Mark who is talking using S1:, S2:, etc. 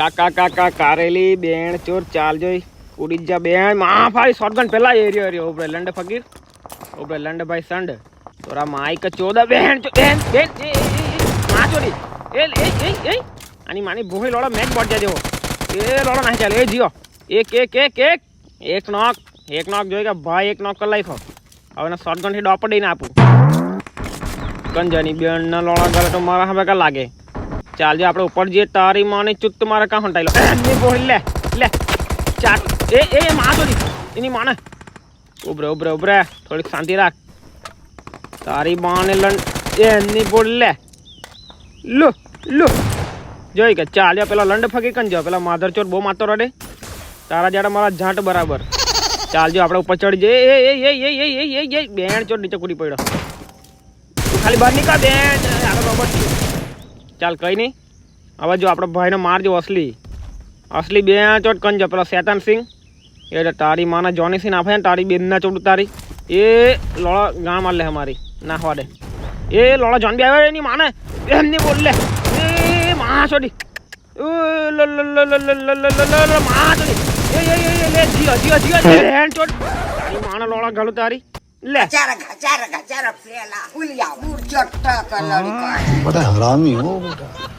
S1: કાકા કાકા કારેલી બેણ ચોર ચાલ જોઈ ઉડી જા બેણ માં ભાઈ શોટગન પેલા એરિયો એરિયો ઓબરે લંડ ફકીર ઓબરે લંડ ભાઈ સંડ તોરા માઈક 14 બેણ બેન બેન એ માં ચોરી એ આની માની ભોહી લોડો મેચ બોટ જા જેવો એ લોડો નહીં ચાલે એ જીઓ એક નોક જોઈ કે ભાઈ એક નોક કરી લાઈફો હવે શોટગન થી ડોપ દઈને આપું કંજાની બેણ ના લોડા ગલે તો મારા હવે કા લાગે ચાલ જે આપણે ઉપર જે તારી માની ચુત્ત મારે કાં હંટાઈ લો એની બોલ લે ચાટ એ માં ચોરી એની માને ઉભરે થોડીક શાંતિ રાખ તારી માને લંડ એની બોલ લો જોઈ કે ચાલ પેલા લંડ ફકી કન જો પેલા માધર ચોર બહુ માતો રડે તારા જાડા મારા ઝાંટ બરાબર ચાલ જો આપણે ઉપર ચડી જઈએ એ બેણ ચોર નીચે કૂદી પડ્યો ખાલી બહાર નીકળ બેન આગળ રોબોટ ચાલ કઈ નહીં હવે જો આપણો ભાઈને મારજો અસલી બે ચોટ કંજો પેલો શેતાન સિંહ એટલે તારી માના જોની સિંહ આપે ને તારી બેનના ચોટ તારી એ લોળો ગામ માર લે અમારી નાખવા દે એ લોળો જોન બી આવે એની માને એમની બોલ લે એ માં છોડી માં છોડી એ લે જીઓ બેન ચોટ તારી માના લોળો ગાલું તારી લે
S2: Cara, flela, Julia, burjota, kalari.
S3: बड़ा हरामी हो बेटा।